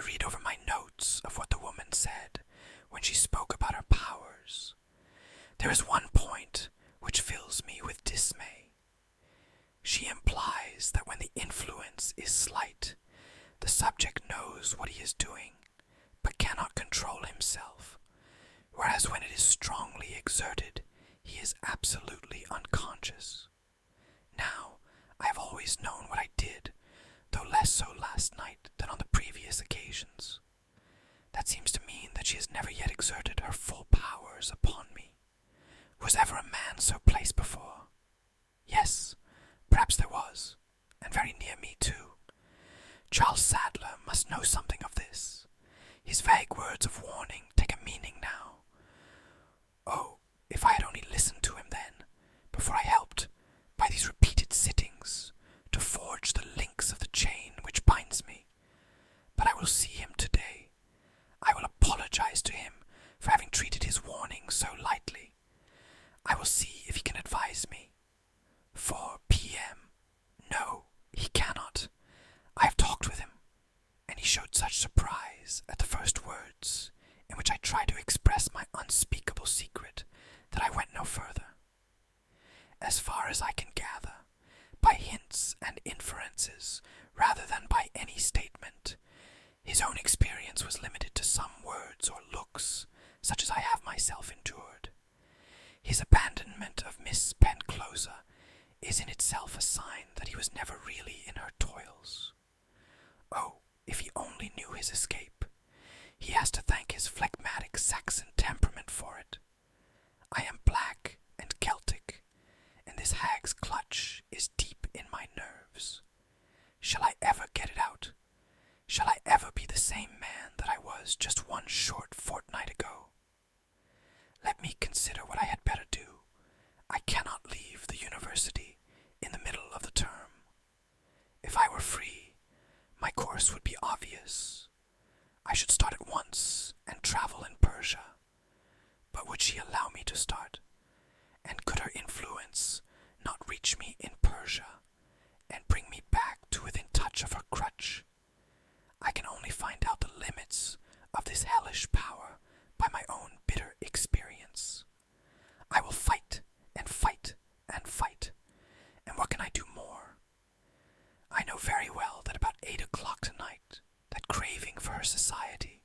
read over my notes of what the woman said when she spoke about her powers. There is one point which fills me with dismay. She implies that when the influence is slight, the subject knows what he is doing, but cannot control himself, whereas when it is strongly exerted, he is absolutely unconscious. Now, I have always known what I did, though less so last night than on the previous occasions. That seems to mean that she has never yet exerted her full powers upon me. Was ever a man so placed before? Yes, perhaps there was, and very near me too. Charles Sadler must know something of this. His vague words of warning take a meaning now. Oh, if I had only listened to him then, before I helped, by these repeated sittings, to forge the links of the chain which binds me. But I will see him today. I will apologize to him for having treated his warning so lightly. I will see if he can advise me. 4 p.m. No, he cannot. I have talked with him, and he showed such surprise at the first words, in which I tried to express my unspeakable secret, that I went no further. As far as I can gather, by hints and inferences, rather than by any statement, his own experience was limited to some words or looks, such as I have myself endured. His abandonment of Miss Penclosa is in itself a sign that he was never really in her toils. Oh, if he only knew his escape! He has to thank his phlegmatic Saxon temperament for it. I am black and Celtic, and this hag's clutch is deep in my nerves. Shall I ever get it out? Shall I ever be the same man that I was just one short fortnight ago? Let me consider what I had better do. I cannot leave the university in the middle of the term. If I were free, my course would be obvious. I should start at once and travel in Persia. But would she allow me to start? And could her influence not reach me in Persia and bring me back to within touch of her crutch? I can only find out the limits of this hellish power by my own bitter experience. I will fight and fight and fight. And what can I do more? I know very well that about 8 o'clock tonight, that craving for her society,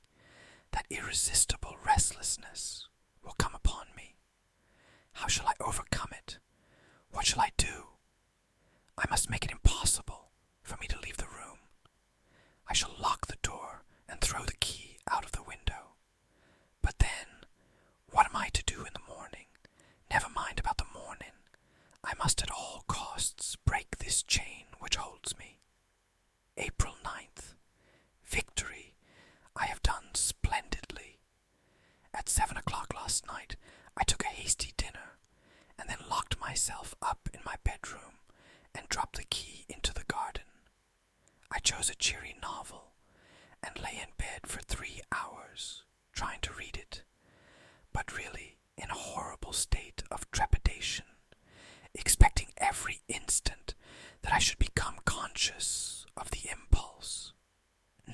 that irresistible restlessness, will come upon me. How shall I overcome it? What shall I do? I must make it impossible for me to leave the room. I shall lock the door and throw the key out of the window. But then, what am I to do in the morning? Never mind about the morning. I must at all costs break this chain which holds me. April 9th. Victory. I have done splendidly. At 7 o'clock last night, I took a hasty dinner, and then locked myself up in my bedroom and dropped the key into the garden. I chose a cheery novel and lay in bed for 3 hours, trying to read it, but really in a horrible state of trepidation, expecting every instant that I should become conscious of the impulse.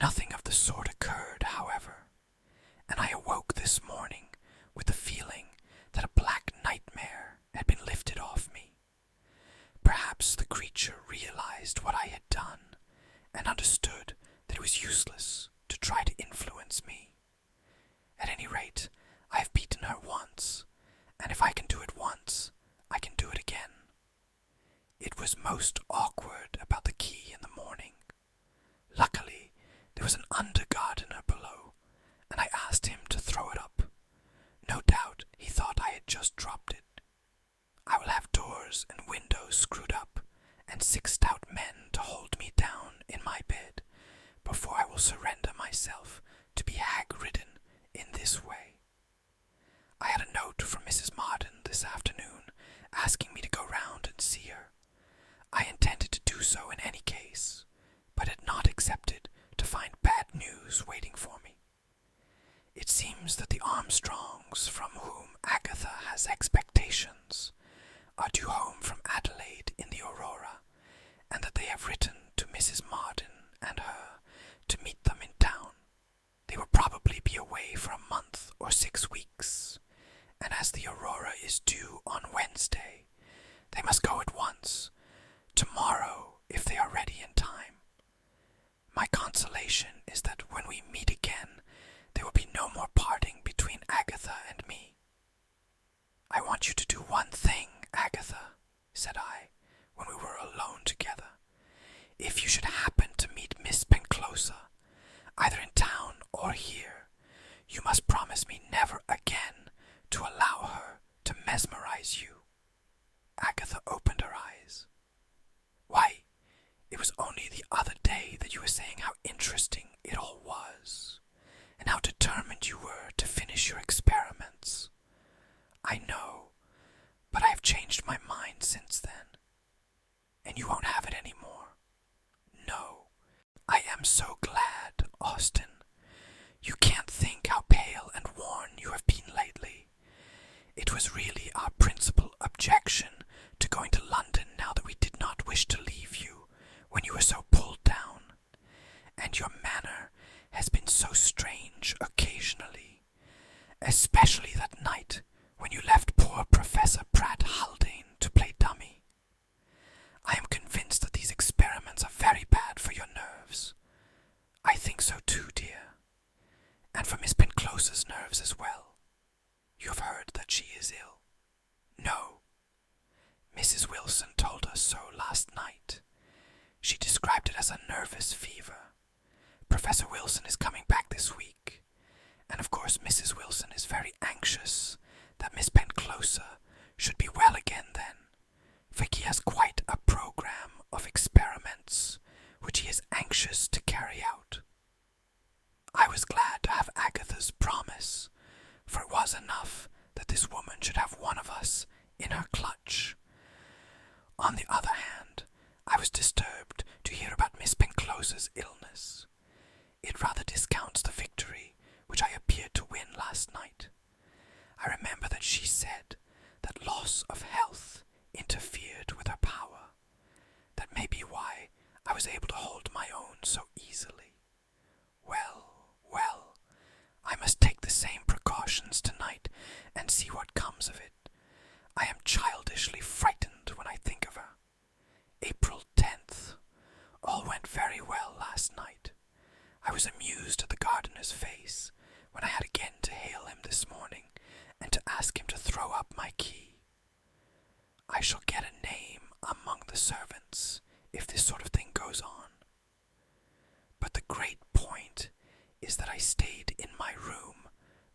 Nothing of the sort occurred, however, and I awoke this morning with the feeling that a black nightmare had been lifted off me. Perhaps the creature realized what I had done and understood that it was useless to try to influence me. At any rate, I have beaten her once, and if I can do it once, I can do it again. It was most awkward about the key in the morning. Luckily, there was an undergardener below, and I asked him to throw it up. No doubt he thought I had just dropped it. I will have doors and windows screwed up, and 6 stout men to hold me down in my bed, before I will surrender myself to be hag-ridden in this way. I had a note from Mrs. Marden this afternoon, asking me to go round and see her. I intended to do so in any case, but had not accepted to find bad news waiting for me. It seems that the Armstrongs, from whom Agatha has expectations, are due home from Adelaide in the Aurora, and that they have written to Mrs. Marden and her to meet them in town. is due on Wednesday. They must go at once. Tomorrow, if they are ready in time. My consolation is that when we meet again, there will be no more parting between Agatha and me. I want you to do one thing, Agatha, said I, when we were alone together. If you should happen to meet Miss Penclosa, either in town or here, you must promise me never again to allow her to mesmerize you. Agatha opened her eyes. Why, it was only the other day that you were saying how interesting it all was, and how determined you were to finish your experiments. I know, but I have changed my mind since then, and you won't have it any more. No, I am so glad, Austin. You can't think how pale and worn you have been lately. It was really our principal objection to going to London now that we did not wish to leave you when you were so pulled down, and your manner has been so strange occasionally, especially that night when you left poor Professor Pratt Haldane to play dummy. I am convinced that these experiments are very bad for your nerves. I think so too, dear, and for Miss Penclosa's nerves as well. You have heard that she is ill? No. Mrs. Wilson told us so last night. She described it as a nervous fever. Professor Wilson is coming back this week, and of course Mrs. Wilson is very anxious that Miss Penclosa should be well again then. Vicky has quite a program of experiments which he is anxious to carry out. I was glad to have Agatha's promise, for it was enough that this woman should have one of us in her clutch. On the other hand, I was disturbed to hear about Miss Penclosa's illness. It rather discounts the victory which I appeared to win last night. I remember that she said that loss of health interfered with her power. That may be why I was able to hold my own so easily. Well, I must take the same precautions tonight and see what comes of it. I am childishly frightened when I think of her. April 10th. All went very well last night. I was amused at the gardener's face when I had again to hail him this morning and to ask him to throw up my key. I shall get a name among the servants if this sort of thing goes on. But the great point is that I stayed in my room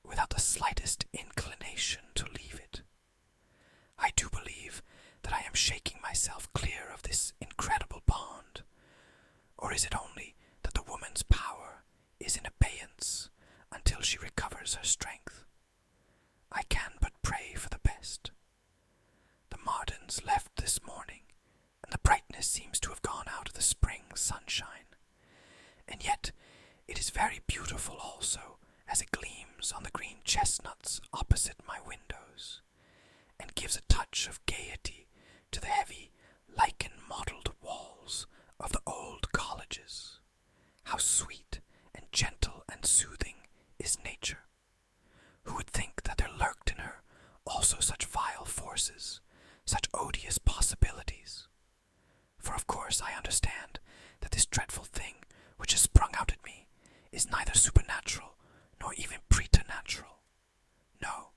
without the slightest inclination to leave it. I do believe that I am shaking myself clear of this incredible bond, or is it only that the woman's power is in abeyance until she recovers her strength? I can but pray for the best. The Mardens left this morning, and the brightness seems to have gone out of the spring sunshine. And yet it is very beautiful also, as it gleams on the green chestnuts opposite my windows, and gives a touch of gaiety to the heavy, lichen-mottled walls of the old colleges. How sweet and gentle and soothing is nature! Who would think that there lurked in her also such vile forces, such odious possibilities? For of course I understand that this dreadful thing which has sprung out at me is neither supernatural nor even preternatural. No,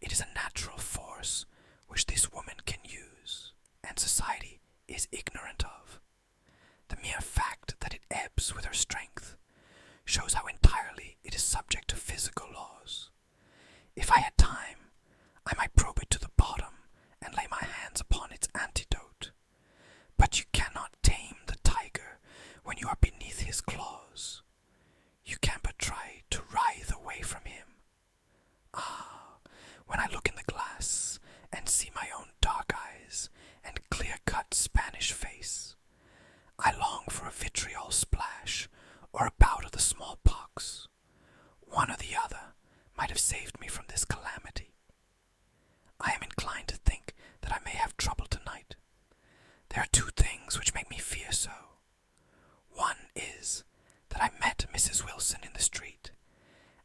it is a natural force which this woman can use, and society is ignorant of. The mere fact that it ebbs with her strength shows how entirely it is subject to physical laws. If I had time, I might probe it to the bottom and lay my hands upon its antidote. But you cannot tame the tiger when you are beneath his claws. You can but try to writhe away from him. Ah, when I look in the glass and see my own dark eyes and clear-cut Spanish face, I long for a vitriol splash or a bout of the smallpox. One or the other might have saved me from this calamity. I am inclined to think that I may have trouble tonight. There are two things which make me fear so. One is that I met Mrs. Wilson in the street,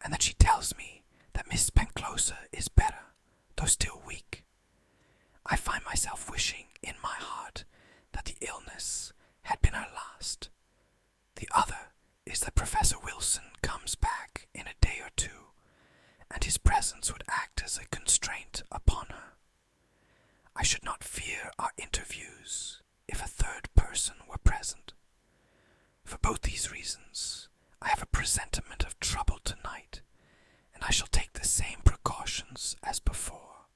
and that she tells me that Miss Penclosa is better, though still weak. presentiment of trouble tonight, and I shall take the same precautions as before.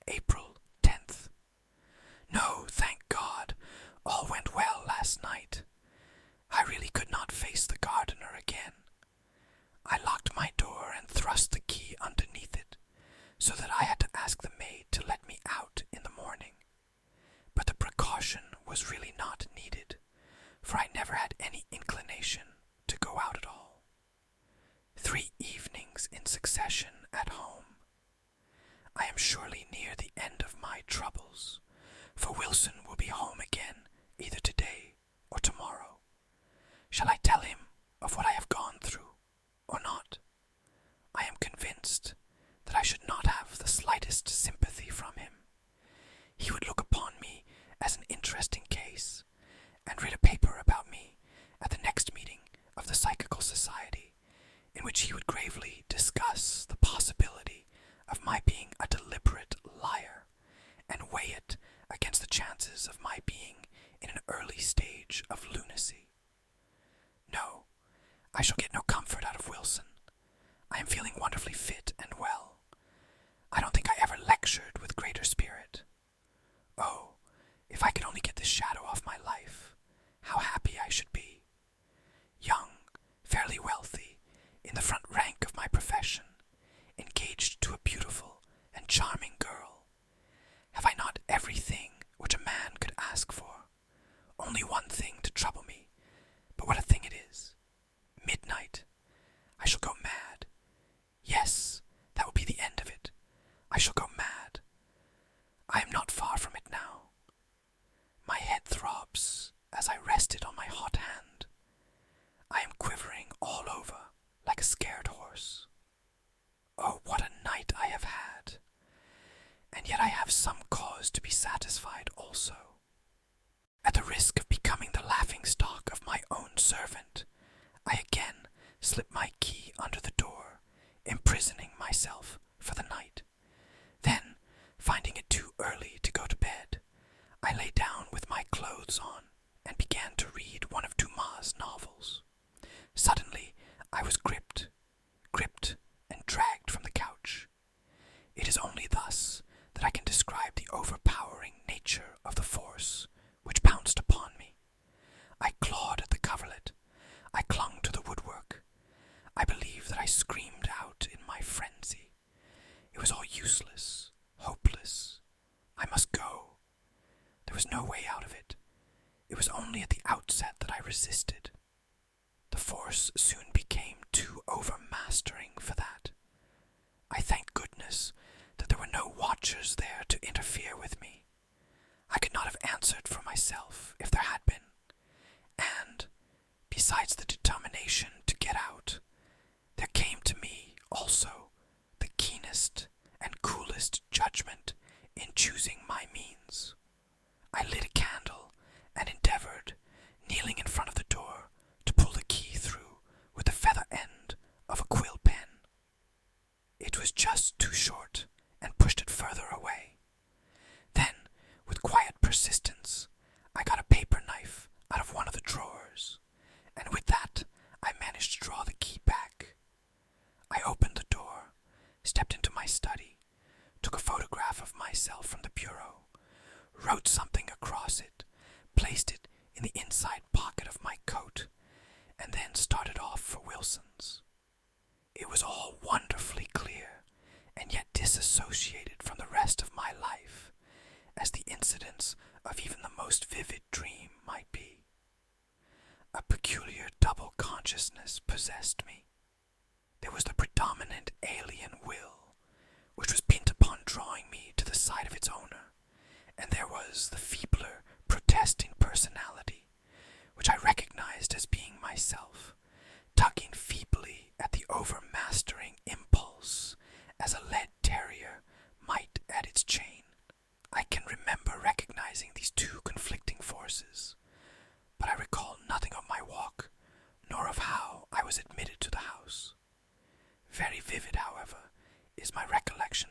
April 10th. No, thank God, all went well last night. I really could not face the gardener again. I locked my door and thrust the key underneath it, so that I had to ask the maid to let me out in the morning. But the precaution was really not needed, for I never had any inclination to go out at all. 3 evenings in succession at home. I am surely near the end of my troubles, for Wilson will be home again either today or tomorrow. Shall I tell him of what I have gone through, or not? I am convinced that I should not have the slightest sympathy from him. He would look upon me as an interesting case, and read a paper about me at the next meeting of the Psychical Society, in which he would gravely discuss the possibility of my being a deliberate liar, and weigh it against the chances of my being in an early stage of lunacy. No, I shall get no comfort out of Wilson. I am feeling wonderfully fit and well. I don't think I ever lectured with greater spirit. Oh, if I could only get this shadow off my life, how happy I should be. Young, fairly wealthy, in the front rank of my profession, engaged to a beautiful and charming girl. Have I not everything which a man could ask for? Only one thing to trouble me, but what a thing it is. Midnight. I shall go mad. Yes, that will be the end of it. I shall go mad. I am not far from it now. My head throbs as I rest it on my hot hand. I am quivering all over like a scared horse. Oh, what a night I have had! And yet I have some cause to be satisfied also. At the risk of becoming the laughing-stock of my own servant, I again slip my key under the door, imprisoning myself for the night. Then, finding it too early to go to bed, I lay down with my clothes on and began to read one of Dumas' novels. Suddenly, I was gripped and dragged from the couch. It is only thus that I can describe the overpowering nature of the force which pounced upon me. I clawed at the coverlet. I clung to the woodwork. I believe that I screamed out in my frenzy. It was all useless, hopeless. I must go. There was no way out of it. It was only at the outset that I resisted. The force soon became too overmastering for that. I thanked goodness that there were no watchers there to interfere with me. I could not have answered for myself if there had been. And, besides the determination to get out, there came to me also the keenest and coolest judgment in choosing my means. I lit a candle and endeavored, kneeling in front of the door, to pull the key through with the feather end of a quill pen. It was just too short and pushed it further away. Then, with quiet persistence, I got a paper knife out of one of the drawers, and with that I managed to draw the key back. I opened the door, stepped into my study, took a photograph of myself from the bureau, wrote something across it, placed it in the inside pocket of my coat, and then started off for Wilson's. It was all wonderfully clear, and yet disassociated from the rest of my life, as the incidents of even the most vivid dream might be. A peculiar double consciousness possessed me. There was the predominant alien will, which was bent upon drawing me to the side of its owner, and there was the feebler, protesting personality, which I recognized as being myself, tugging feebly at the overmastering impulse, as a lead terrier might at its chain. I can remember recognizing these two conflicting forces, but I recall nothing of my walk, nor of how I was admitted to the house. Very vivid, however, is my recollection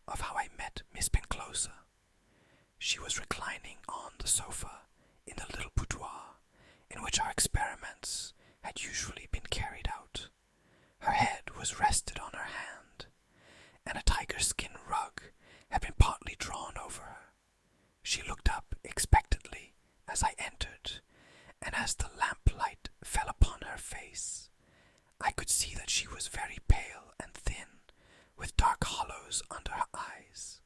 of how I met Miss Penclosa. She was reclining on the sofa in the little boudoir in which our experiments had usually been carried out. that she was very pale and thin, with dark hollows under her eyes.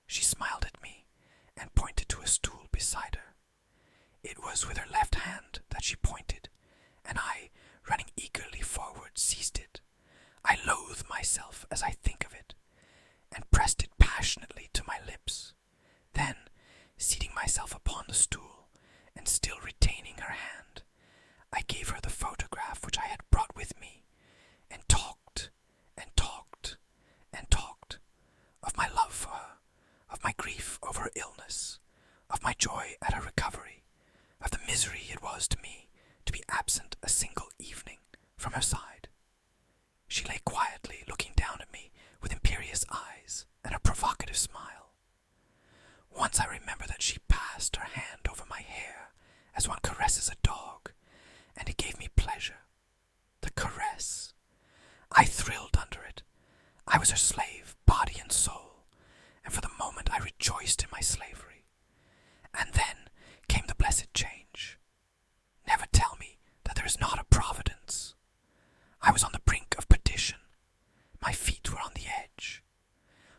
She smiled at me and pointed to a stool beside her. It was with her left hand that she pointed, and I, running eagerly forward, seized it. I loathe myself as I think of it, and pressed it passionately to my lips. Then, seating myself upon the stool, and still retaining her hand, I gave her the photograph which I had brought with me, and talked, and talked, and talked, of my love for her, of my grief over her illness, of my joy at her recovery, of the misery it was to me to be absent a single evening from her side. She lay quietly looking down at me with imperious eyes and a provocative smile. Once I remember that she passed her hand over my hair as one caresses a dog, and it gave me pleasure. The caress. I thrilled under it. I was her slave, body and soul, and for the moment I rejoiced in my slavery. And then came the blessed change. Never tell me that there is not a providence. I was on the brink of perdition. My feet were on the edge.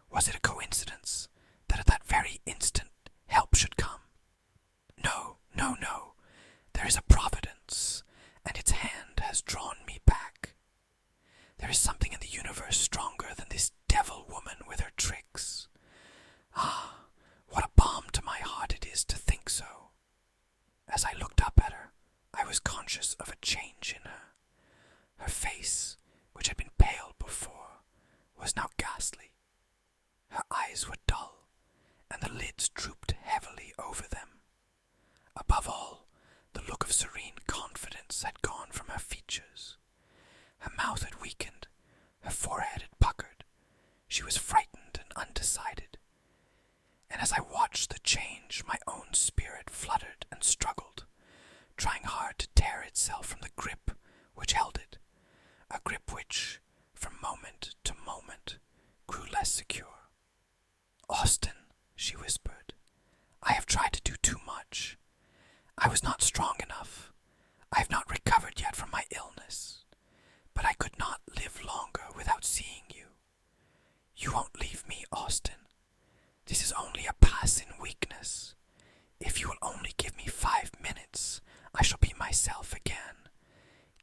Was it a coincidence that at that very instant help should come? No, no, no. There is a providence, and its hand has drawn me back. There is something in the universe stronger than this devil woman with her tricks. Ah, what a balm to my heart it is to think so. As I looked up at her, I was conscious of a change in her. Her face, which had been pale before, was now ghastly. Her eyes were dull, and the lids drooped heavily over them. Above all, the look of serene confidence had gone from her features. Her mouth had weakened, her forehead had puckered. She was frightened and undecided. And as I watched the change, my own spirit fluttered and struggled, trying hard to tear itself from the grip which held it, a grip which, from moment to moment, grew less secure. "Austin," she whispered, "I have tried to do too much. I was not strong enough. I have not recovered yet from my illness. But I could not live longer without seeing you. You won't leave me, Austin. This is only a passing weakness. If you will only give me 5 minutes, I shall be myself again.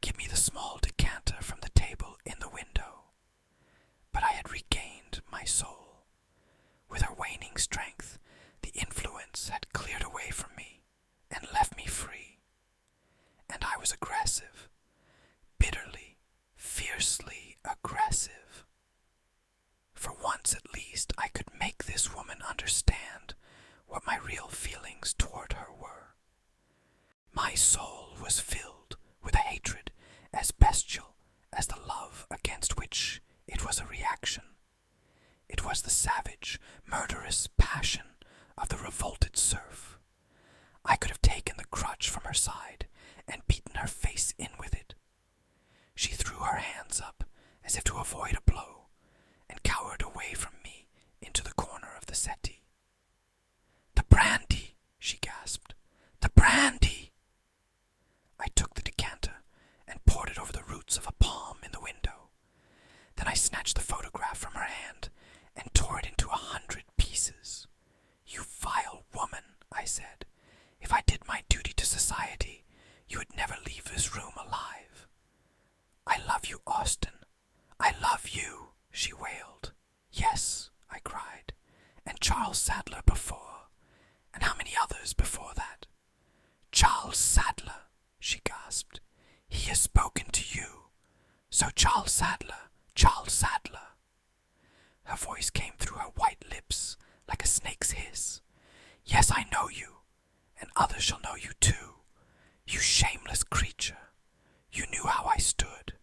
Give me the small decanter from the table in the window." But I had regained my soul. With her waning strength, the influence had cleared away from me and left me free. And I was aggressive, bitterly, fiercely aggressive. For once at least I could make this woman understand what my real feelings toward her were. My soul was filled with a hatred as bestial as the love against which it was a reaction. It was the savage, murderous passion of the revolted serf. I could have taken the crutch from her side and beaten her face in with it. She threw her hands up as if to avoid a blow, and cowered away from me into the corner of the settee. "The brandy!" she gasped. "The brandy!" I took the decanter and poured it over the roots of a palm in the window. Then I snatched the photograph from her hand and tore it into 100 pieces. "You vile woman," I said. "If I did my duty to society, you would never leave this room alive." "I love you, Austin. I love you," she wailed. "Yes," I cried, "and Charles Sadler before, and how many others before that?" "Charles Sadler," she gasped. "He has spoken to you. So Charles Sadler, Charles Sadler." Her voice came through her white lips like a snake's hiss. "Yes, I know you, and others shall know you too. You shameless creature. You knew how I stood,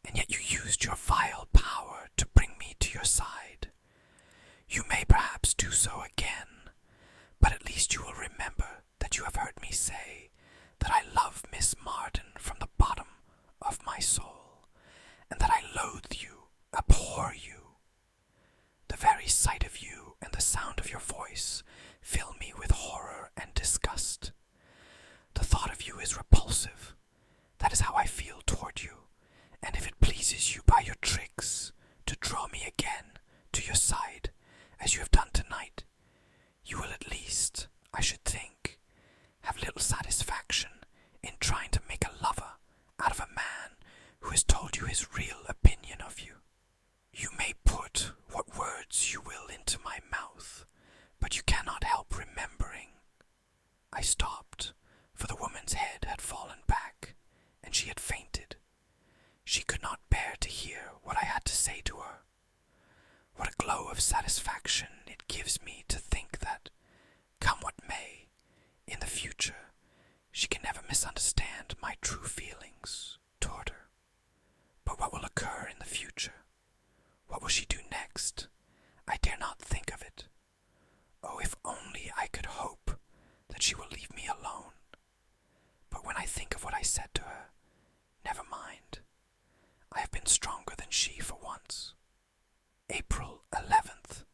and yet you used your vile power to bring me to your side. You may perhaps do so again, but at least you will remember that you have heard me say that I love Miss Marden from the bottom of my soul, and that I loathe you, abhor you. The very sight of you and the sound of your voice fill me with horror and disgust. The thought of you is repulsive. That is how I feel toward you, his real opinion of you. You may put what words you will into my mouth, but you cannot help remembering. I stopped, for the woman's head had fallen back, and she had fainted. She could not bear to hear what I had to say to her. What a glow of satisfaction it gives me to think that, come what may, in the future, she can never misunderstand my true feelings toward her. But what will occur in the future? What will she do next? I dare not think of it. Oh, if only I could hope that she will leave me alone. But when I think of what I said to her, never mind. I have been stronger than she for once. April 11th.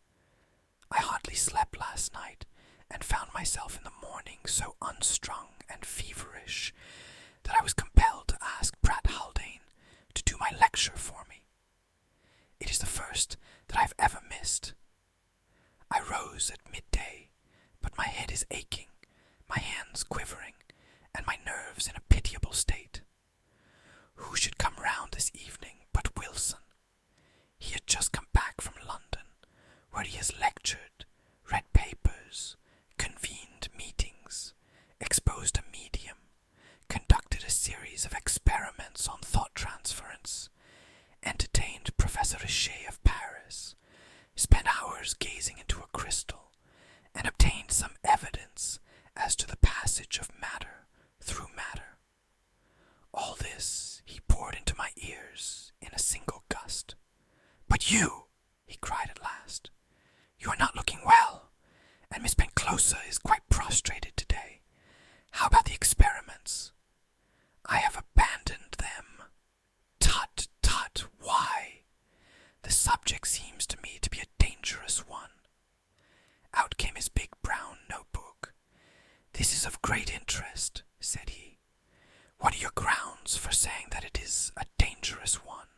I hardly slept last night, and found myself in the morning so unstrung and feverish that I was compelled to ask Pratt Haldane to do my lecture for me. It is the first that I have ever missed. I rose at midday, but my head is aching, my hands quivering, and my nerves in a pitiable state. Who should come round this evening but Wilson? He had just come back from London, where he has lectured, read papers, convened meetings, exposed a medium, conducted a series of experiments on thought transference, entertained Professor Richet of Paris, spent hours gazing into a crystal, and obtained some evidence as to the passage of matter through matter. All this he poured into my ears in a single gust. "But you," he cried at last, "you are not looking well, and Miss Penclosa is quite prostrated today. How about the experiments?" "I have abandoned them." "Tut, tut, why? The subject seems to me to be a dangerous one." Out came his big brown notebook. "This is of great interest," said he. "What are your grounds for saying that it is a dangerous one?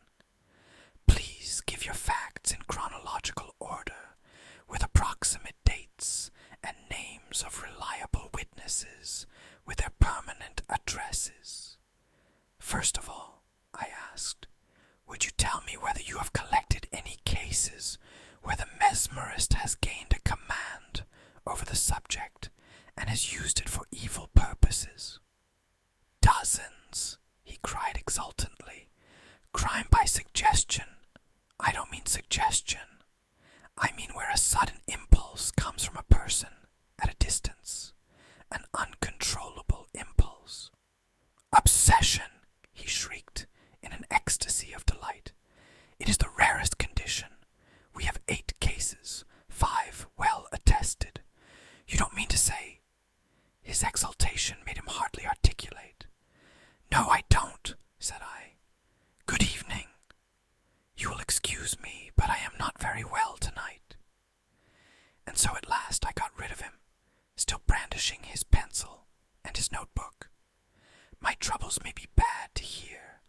Please give your facts in chronological order, with approximate dates and names of reliable witnesses, with their permanent addresses. First of all," I asked, "would you tell me whether you have collected any cases where the mesmerist has gained a command over the subject and has used it for evil purposes?" "Dozens," he cried exultantly. "Crime by suggestion. I don't mean suggestion. I mean where a sudden impulse comes from a person at a distance, an uncontrollable impulse." "Obsession," he shrieked in an ecstasy of delight. "It is the rarest condition. We have 8 cases, 5 well attested. You don't mean to say—" His exultation made him hardly articulate. "No, I don't," said I. "Good evening. You will excuse me, but I am not very well tonight." And so at last I got rid of him, still brandishing his pencil and his notebook. My troubles may be bad to hear,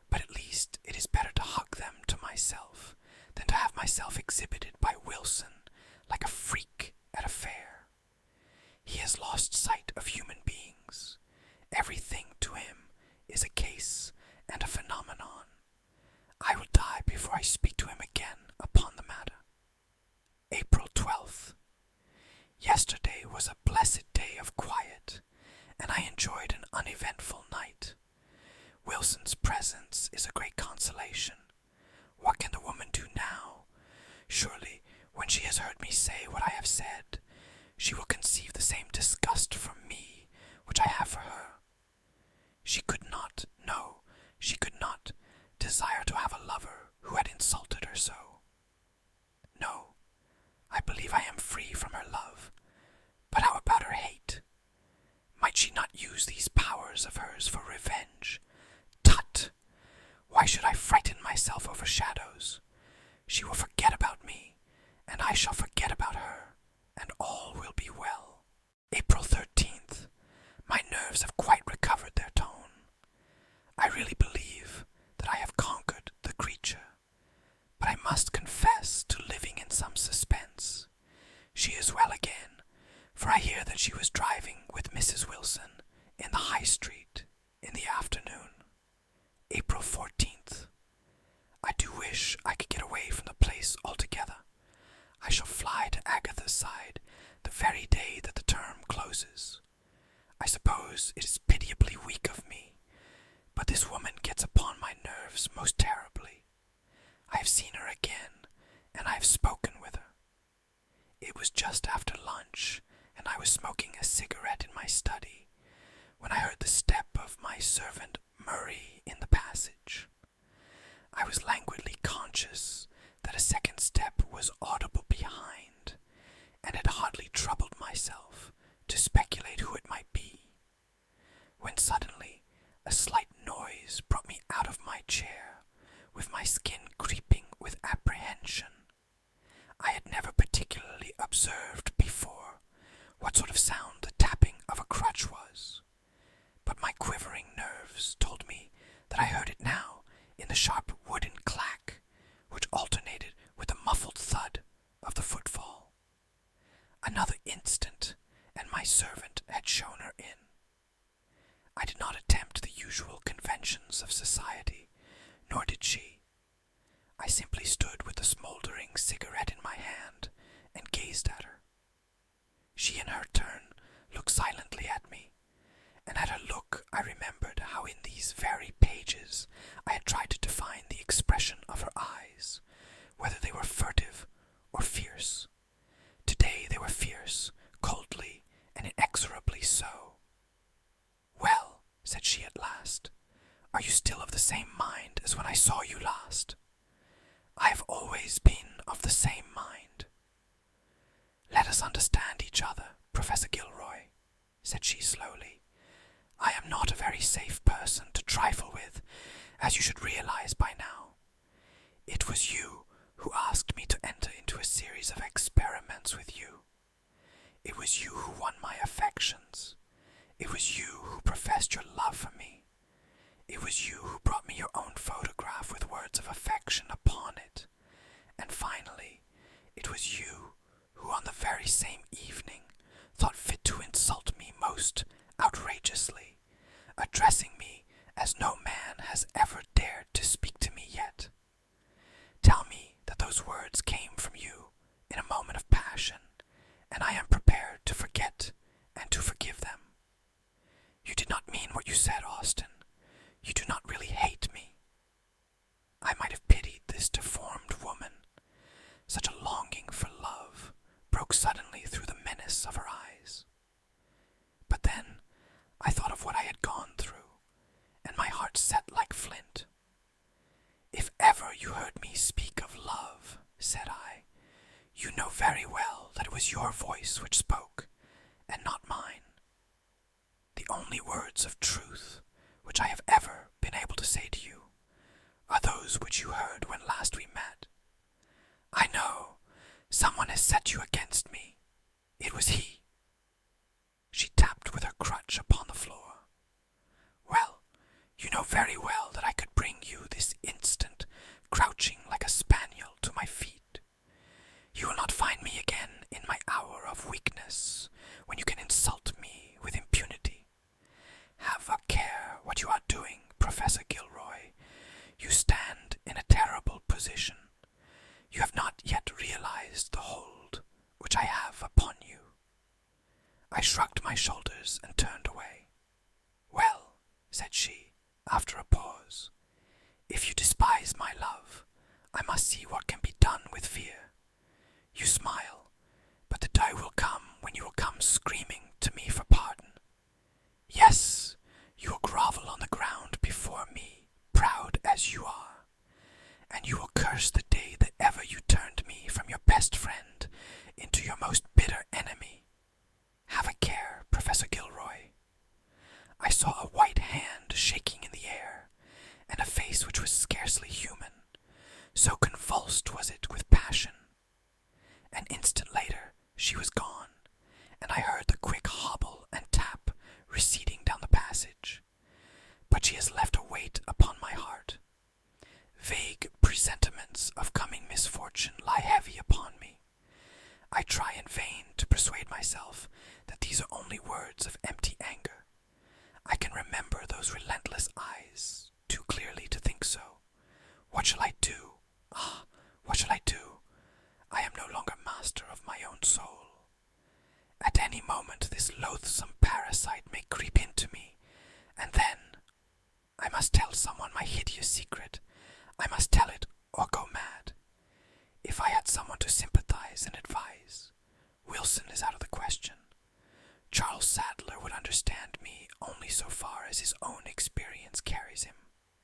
but at least it is better to hug them to myself than to have myself exhibited by Wilson like a freak at a fair. He has lost sight of human beings. Everything to him is a case and a phenomenon. I will die before I speak to him again upon the matter. April 12th. Yesterday was a blessed day of quiet, and I enjoyed an uneventful night. Wilson's presence is a great consolation. What can the woman do now? Surely, when she has heard me say what I have said, she will conceive the same disgust from me which I have for her. She could not desire to have a lover who had insulted her so. No, I believe I am free from her love. But how about her hate? Might she not use these powers of hers for revenge? Tut! Why should I frighten myself over shadows? She will forget about me, and I shall forget about her, and all will be well. April 13th. My nerves have quite recovered their tone. I really believe that I have conquered the creature, but I must confess to living in some suspense. She is well again, for I hear that she was driving with Mrs. Wilson in the High Street in the afternoon. April 14th. have spoken with her. It was just after lunch, and I was smoking a cigarette in my study, when I heard the step of my servant Murray in the passage. I was languidly conscious that a second step was audible behind, and had hardly troubled myself to speculate who it might be, when suddenly a slight noise brought me out of my chair, with my skin creeping with apprehension. I had never particularly observed before what sort of sound the tapping of a crutch was, but my quivering nerves told me that I heard it now in the sharp wooden clack, which alternated with the muffled thud of the footfall. Another instant, and my servant had shown her in. I did not attempt the usual conventions of society, nor did she. I simply stood with the smouldering cigarette in my hand and gazed at her. She in her turn looked silently at me, and at her look I remembered how in these very pages I had tried to define the expression of her eyes, whether they were furtive or fierce. Today they were fierce, coldly and inexorably so. "Well," said she at last, "are you still of the same mind as when I saw you last?" "I have always been of the same mind." "Let us understand each other, Professor Gilroy," said she slowly. "I am not a very safe person to trifle with, as you should realize by now. It was you who asked me to enter into a series of experiments with you. It was you who won my affections. It was you who professed your love for me. It was you who brought me your own photograph with words of affection upon it. And finally, it was you who on the very same evening thought fit to insult me most outrageously, addressing me as no man has ever dared to speak to me yet. Tell me that those words came from you in a moment of passion, and I am prepared to forget and to forgive them. You did not mean what you said, Austin. You do not really hate me." I might have pitied this deformed woman. Such a longing for love broke suddenly through the menace of her eyes. But then I thought of what I had gone through, and my heart set like flint. "If ever you heard me speak of love," said I, "you know very well that it was your voice which spoke, and not mine. The only words of truth which I have ever been able to say to you are those which you heard when last we met. I know someone has set you against me. It was he." She tapped with her crutch upon the floor. "Well, you know very well that I could bring you this instant, crouching like a spaniel to my feet. You will not find me again in my hour of weakness, when you can insult me with impunity. Have a care what you are doing, Professor Gilroy. You stand in a terrible position. You have not yet realized the hold which I have upon you." I shrugged my shoulders and turned away. "Well," said she, after a pause, "if you despise my love, I must see what can be done with fear. You smile, but the day will come when you will come screaming to me for pardon. Yes, you will grovel on the ground before me, proud as you are, and you will curse the day that ever you turned me from your best friend into your most bitter enemy. Have a care, Professor Gilroy." I saw a white hand shaking in the air, and a face which was scarcely human, so convulsed was it with passion. An instant later she was gone, and I heard the quick hobble and tap receding down the passage. But she has left a weight upon my heart. Vague presentiments of coming misfortune lie heavy upon me. I try in vain to persuade myself that these are only words of empty anger. I can remember those relentless eyes too clearly to think so. What shall I do? Ah, what shall I do? I am no longer master of my own soul. At any moment this loathsome parasite may creep into me, and then I must tell someone my hideous secret. I must tell it or go mad. If I had someone Charles Sadler would understand me only so far as his own experience carries him.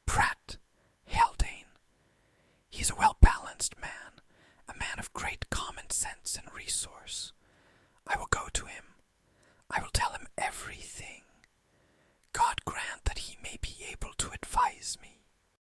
Pratt, Haldane. He is a well-balanced man, a man of great common sense and resource. I will go to him. I will tell him everything.